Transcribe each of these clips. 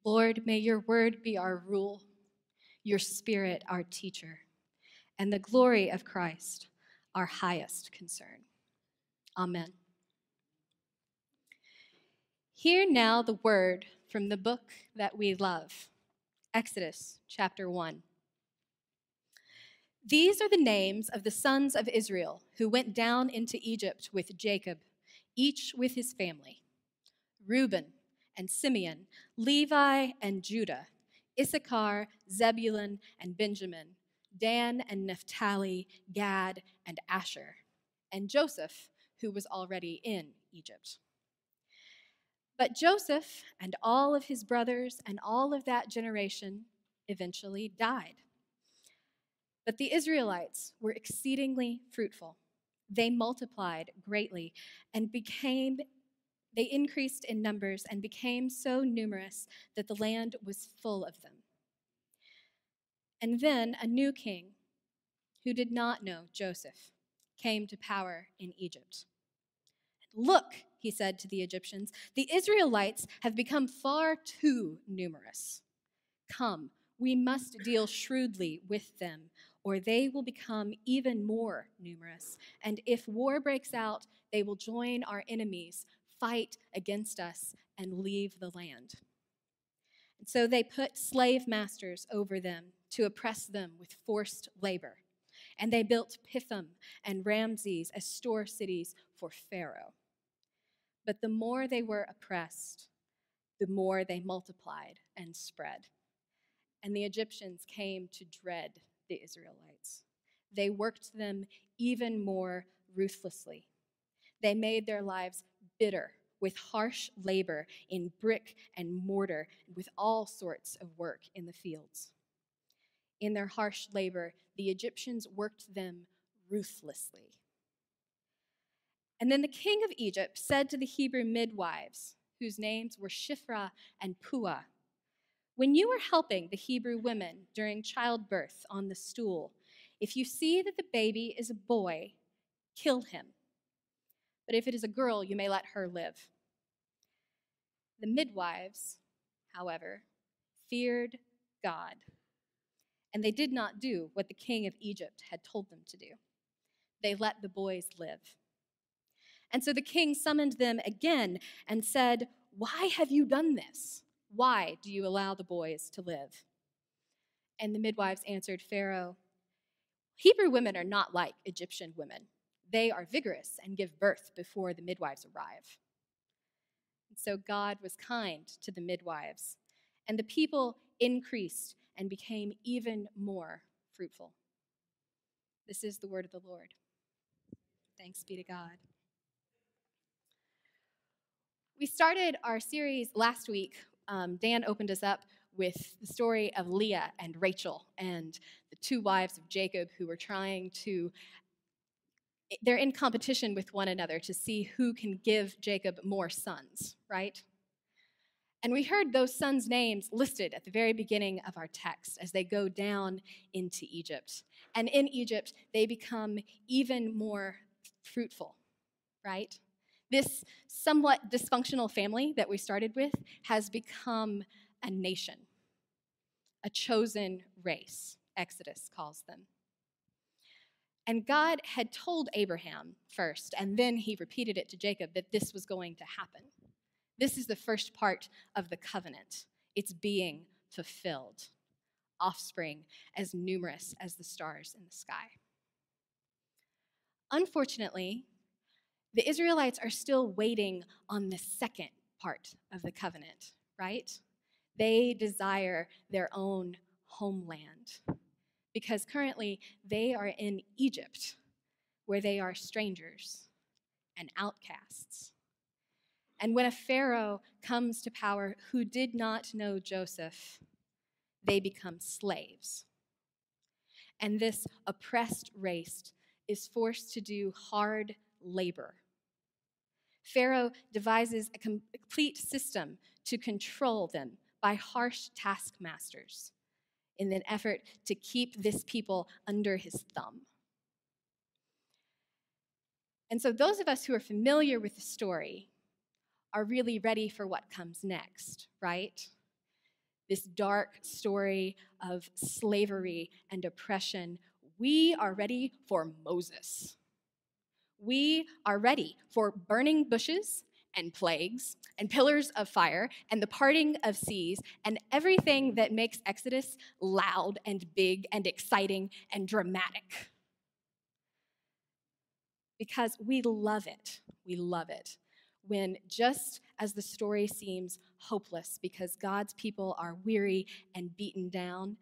Lord, may your word be our rule, your spirit our teacher, and the glory of Christ our highest concern. Amen. Hear now the word from the book that we love, Exodus chapter 1. These are the names of the sons of Israel who went down into Egypt with Jacob, each with his family: Reuben and Simeon, Levi and Judah, Issachar, Zebulun and Benjamin, Dan and Naphtali, Gad and Asher, and Joseph, who was already in Egypt. But Joseph and all of his brothers and all of that generation eventually died. But the Israelites were exceedingly fruitful. They multiplied greatly and they increased in numbers and became so numerous that the land was full of them. And then a new king, who did not know Joseph, came to power in Egypt. Look, he said to the Egyptians, the Israelites have become far too numerous. Come, we must deal shrewdly with them, or they will become even more numerous. And if war breaks out, they will join our enemies, fight against us, and leave the land. And so they put slave masters over them to oppress them with forced labor. And they built Pithom and Ramses as store cities for Pharaoh. But the more they were oppressed, the more they multiplied and spread. And the Egyptians came to dread the Israelites. They worked them even more ruthlessly. They made their lives bitter with harsh labor in brick and mortar, and with all sorts of work in the fields. In their harsh labor, the Egyptians worked them ruthlessly. And then the king of Egypt said to the Hebrew midwives, whose names were Shiphrah and Puah, when you are helping the Hebrew women during childbirth on the stool, if you see that the baby is a boy, kill him. But if it is a girl, you may let her live. The midwives, however, feared God, and they did not do what the king of Egypt had told them to do. They let the boys live. And so the king summoned them again and said, "Why have you done this? Why do you allow the boys to live?" And the midwives answered Pharaoh, "Hebrew women are not like Egyptian women. They are vigorous and give birth before the midwives arrive." And so God was kind to the midwives, and the people increased and became even more fruitful. This is the word of the Lord. Thanks be to God. We started our series last week. Dan opened us up with the story of Leah and Rachel and the two wives of Jacob who were they're in competition with one another to see who can give Jacob more sons, right? And we heard those sons' names listed at the very beginning of our text as they go down into Egypt. And in Egypt, they become even more fruitful, right? This somewhat dysfunctional family that we started with has become a nation, a chosen race, Exodus calls them. And God had told Abraham first, and then he repeated it to Jacob, that this was going to happen. This is the first part of the covenant. It's being fulfilled. Offspring as numerous as the stars in the sky. Unfortunately, the Israelites are still waiting on the second part of the covenant, right? They desire their own homeland because currently they are in Egypt, where they are strangers and outcasts. And when a Pharaoh comes to power who did not know Joseph, they become slaves. And this oppressed race is forced to do hard labor. Pharaoh devises a complete system to control them by harsh taskmasters in an effort to keep this people under his thumb. And so those of us who are familiar with the story are really ready for what comes next, right? this dark story of slavery and oppression, we are ready for Moses. We are ready for burning bushes and plagues and pillars of fire and the parting of seas and everything that makes Exodus loud and big and exciting and dramatic. Because we love it. We love it when, just as the story seems hopeless because God's people are weary and beaten down,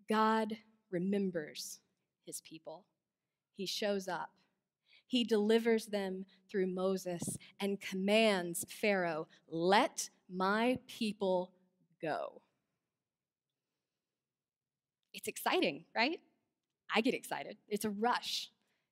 God remembers his people. He shows up. He delivers them through Moses and commands Pharaoh, "Let my people go." It's exciting, right? I get excited. It's a rush.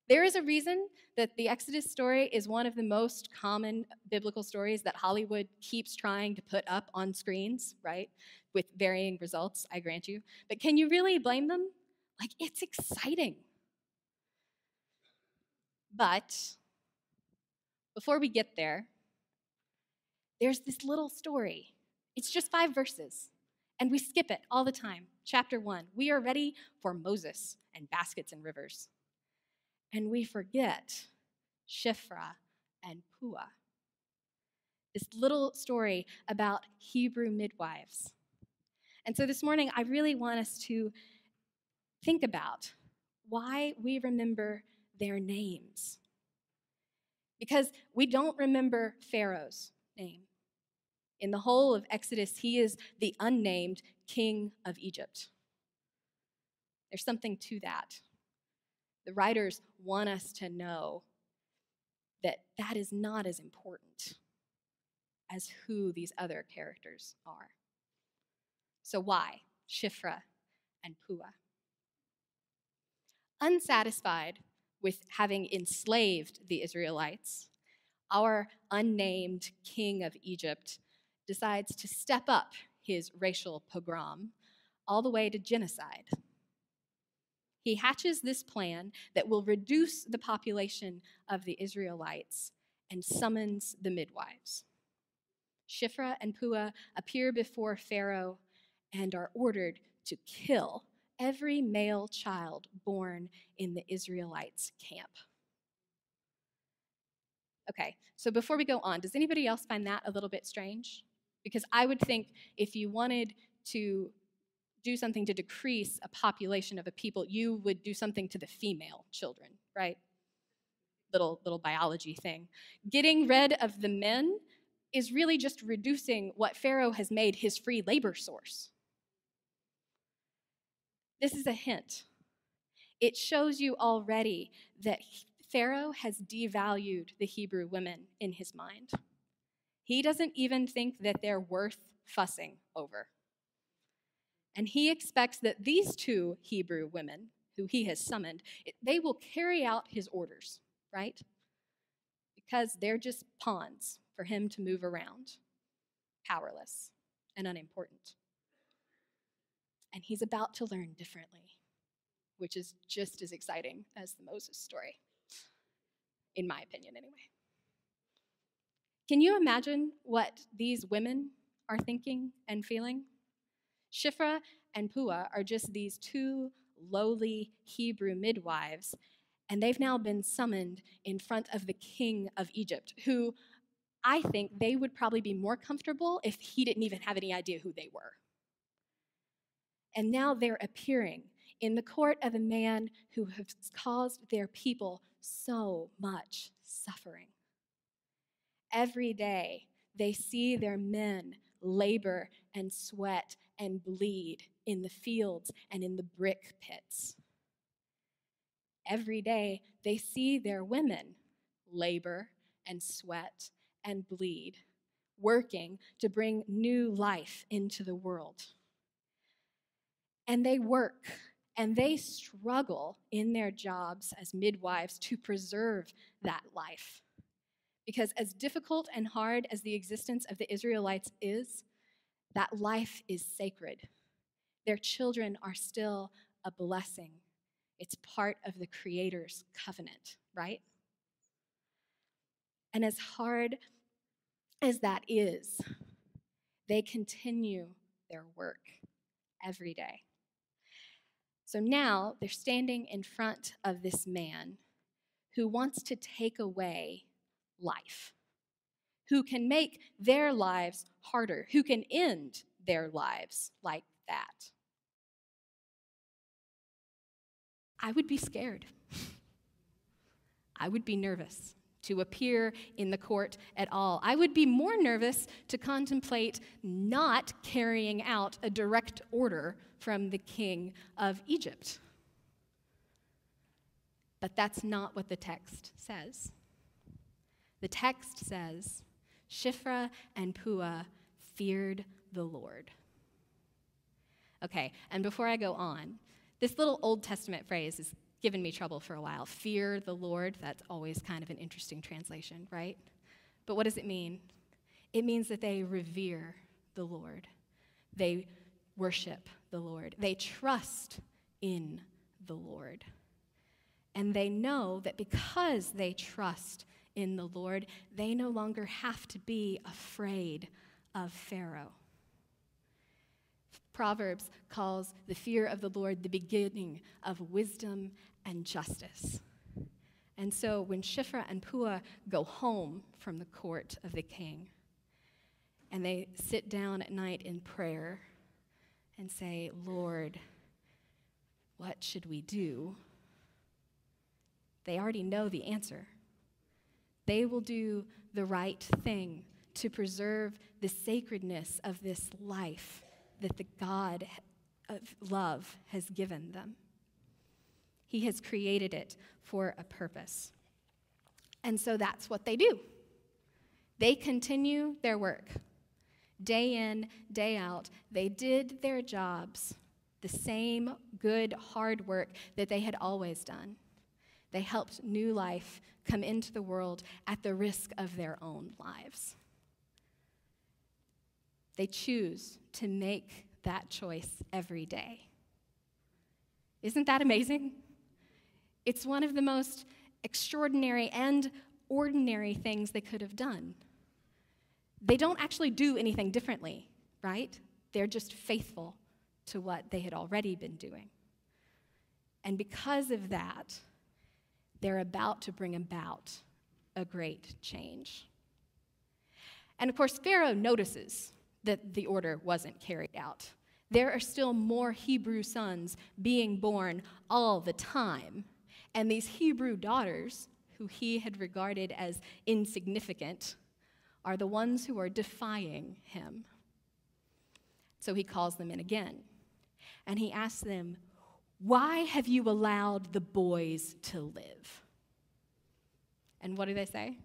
There is a reason that the Exodus story is one of the most common biblical stories that Hollywood keeps trying to put up on screens, right? With varying results, I grant you. But can you really blame them? Like, it's exciting. But before we get there, there's this little story. It's just 5 verses, and we skip it all the time. Chapter 1, we are ready for Moses and baskets and rivers. And we forget Shiphrah and Puah. This little story about Hebrew midwives. And so this morning, I really want us to think about why we remember their names. Because we don't remember Pharaoh's name. In the whole of Exodus, he is the unnamed king of Egypt. There's something to that. The writers want us to know that that is not as important as who these other characters are. So why Shiphrah and Puah? Unsatisfied with having enslaved the Israelites, our unnamed king of Egypt decides to step up his racial pogrom all the way to genocide. He hatches this plan that will reduce the population of the Israelites and summons the midwives. Shiphrah and Puah appear before Pharaoh and are ordered to kill every male child born in the Israelites' camp. Okay, so before we go on, does anybody else find that a little bit strange? Because I would think if you wanted to do something to decrease a population of a people, you would do something to the female children, right? Little biology thing. Getting rid of the men is really just reducing what Pharaoh has made his free labor source. This is a hint. It shows you already that Pharaoh has devalued the Hebrew women in his mind. He doesn't even think that they're worth fussing over. And he expects that these 2 Hebrew women, who he has summoned, they will carry out his orders, right? Because they're just pawns for him to move around, powerless and unimportant. And he's about to learn differently, which is just as exciting as the Moses story, in my opinion anyway. Can you imagine what these women are thinking and feeling? Shiphrah and Puah are just these 2 lowly Hebrew midwives, and they've now been summoned in front of the king of Egypt, who I think they would probably be more comfortable if he didn't even have any idea who they were. And now they're appearing in the court of a man who has caused their people so much suffering. Every day, they see their men labor and sweat and bleed in the fields and in the brick pits. Every day, they see their women labor and sweat and bleed, working to bring new life into the world. And they work and they struggle in their jobs as midwives to preserve that life. Because as difficult and hard as the existence of the Israelites is, that life is sacred. Their children are still a blessing. It's part of the Creator's covenant, right? And as hard as that is, they continue their work. every day. So now they're standing in front of this man who wants to take away life, who can make their lives harder, who can end their lives like that. I would be scared. I would be nervous to appear in the court at all. I would be more nervous to contemplate not carrying out a direct order from the king of Egypt. But that's not what the text says. The text says, Shiphrah and Puah feared the Lord. Okay, and before I go on, this little Old Testament phrase has given me trouble for a while. Fear the Lord, that's always kind of an interesting translation, right? But what does it mean? It means that they revere the Lord. They worship the Lord. They trust in the Lord. And they know that because they trust in the Lord, they no longer have to be afraid of Pharaoh. Proverbs calls the fear of the Lord the beginning of wisdom and justice. And so when Shiphrah and Puah go home from the court of the king, and they sit down at night in prayer and say, Lord, what should we do? They already know the answer. They will do the right thing to preserve the sacredness of this life that the God of love has given them. He has created it for a purpose. And so that's what they do. They continue their work. Day in, day out, they did their jobs, the same good, hard work that they had always done. They helped new life come into the world at the risk of their own lives. They choose to make that choice every day. Isn't that amazing? It's one of the most extraordinary and ordinary things they could have done. They don't actually do anything differently, right? They're just faithful to what they had already been doing. And because of that, they're about to bring about a great change. And of course, Pharaoh notices that the order wasn't carried out. There are still more Hebrew sons being born all the time. And these Hebrew daughters, who he had regarded as insignificant, are the ones who are defying him. So he calls them in again. And he asks them, why have you allowed the boys to live? And what do they say?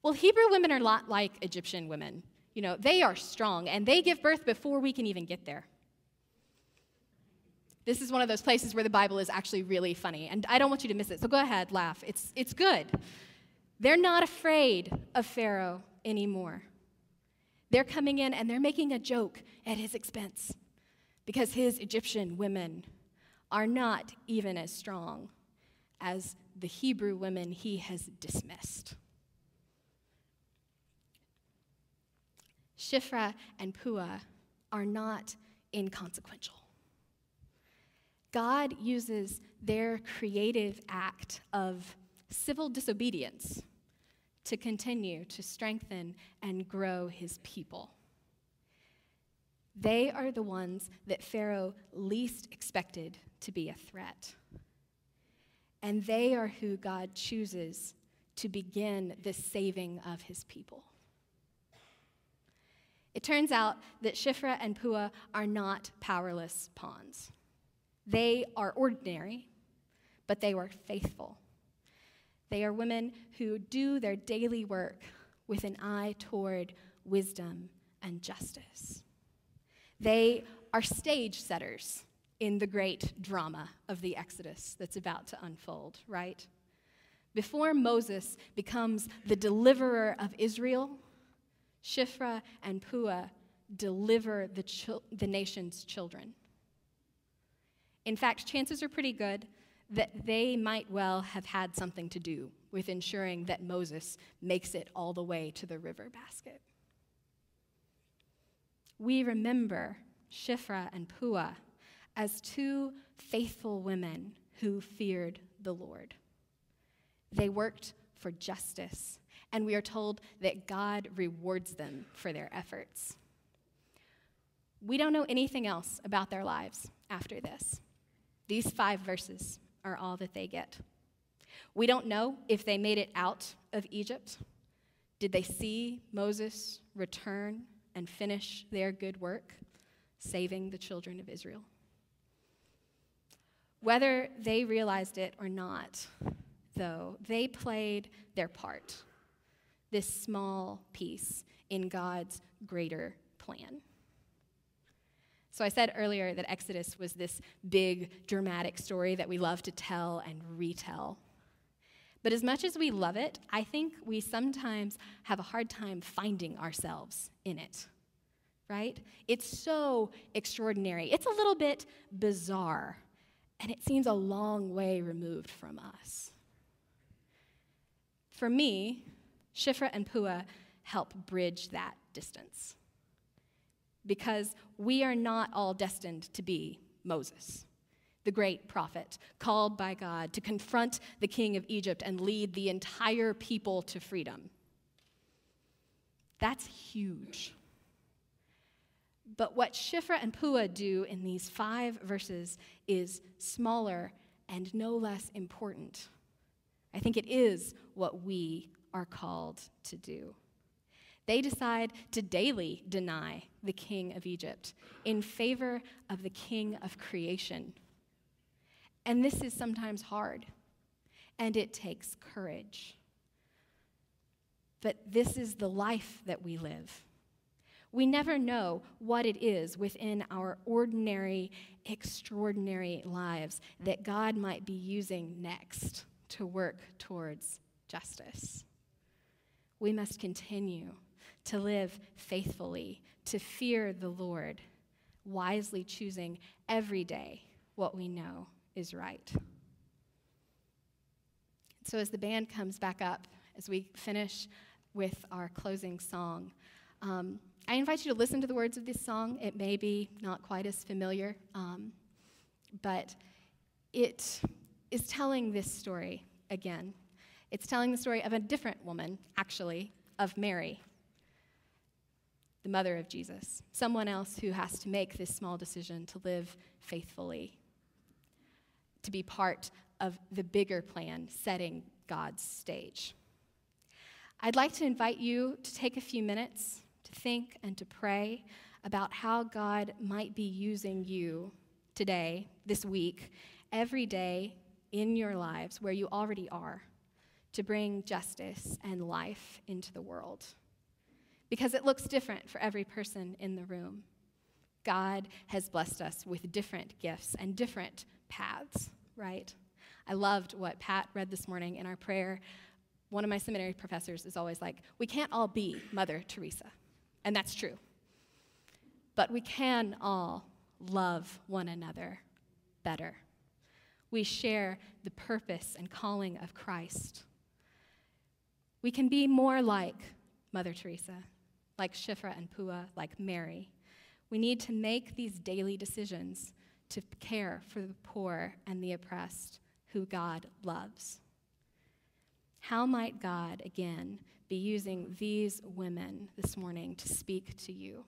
Well, Hebrew women are a lot like Egyptian women. You know, they are strong, and they give birth before we can even get there. This is one of those places where the Bible is actually really funny, and I don't want you to miss it, so go ahead, laugh. It's good. They're not afraid of Pharaoh anymore. They're coming in, and they're making a joke at his expense because his Egyptian women are not even as strong as the Hebrew women he has dismissed. Shiphrah and Puah are not inconsequential. God uses their creative act of civil disobedience to continue to strengthen and grow his people. They are the ones that Pharaoh least expected to be a threat. And they are who God chooses to begin the saving of his people. It turns out that Shiphrah and Puah are not powerless pawns. They are ordinary, but they were faithful. They are women who do their daily work with an eye toward wisdom and justice. They are stage setters in the great drama of the Exodus that's about to unfold, right? Before Moses becomes the deliverer of Israel, Shiphrah and Puah deliver the nation's children. In fact, chances are pretty good that they might well have had something to do with ensuring that Moses makes it all the way to the river basket. We remember Shiphrah and Puah, as two faithful women who feared the Lord. They worked for justice, and we are told that God rewards them for their efforts. We don't know anything else about their lives after this. These 5 verses are all that they get. We don't know if they made it out of Egypt. Did they see Moses return and finish their good work, saving the children of Israel? Whether they realized it or not, though, they played their part, this small piece in God's greater plan. So I said earlier that Exodus was this big, dramatic story that we love to tell and retell. But as much as we love it, I think we sometimes have a hard time finding ourselves in it, right? It's so extraordinary. It's a little bit bizarre, and it seems a long way removed from us. For me, Shiphrah and Puah help bridge that distance, because we are not all destined to be Moses, the great prophet called by God to confront the king of Egypt and lead the entire people to freedom. That's huge. But what Shiphrah and Puah do in these 5 verses is smaller and no less important. I think it is what we are called to do. They decide to daily deny the king of Egypt in favor of the king of creation. And this is sometimes hard, and it takes courage. But this is the life that we live. We never know what it is within our ordinary, extraordinary lives that God might be using next to work towards justice. We must continue to live faithfully, to fear the Lord, wisely choosing every day what we know is right. So as the band comes back up, as we finish with our closing song, I invite you to listen to the words of this song. It may be not quite as familiar, but it is telling this story again. It's telling the story of a different woman, actually, of Mary, the mother of Jesus, someone else who has to make this small decision to live faithfully, to be part of the bigger plan setting God's stage. I'd like to invite you to take a few minutes to think and to pray about how God might be using you today, this week, every day in your lives where you already are, to bring justice and life into the world. Because it looks different for every person in the room. God has blessed us with different gifts and different paths, right? I loved what Pat read this morning in our prayer. One of my seminary professors is always like, we can't all be Mother Teresa. And that's true. But we can all love one another better. We share the purpose and calling of Christ. We can be more like Mother Teresa, like Shiphrah and Puah, like Mary. We need to make these daily decisions to care for the poor and the oppressed who God loves. How might God, again, be using these women this morning to speak to you?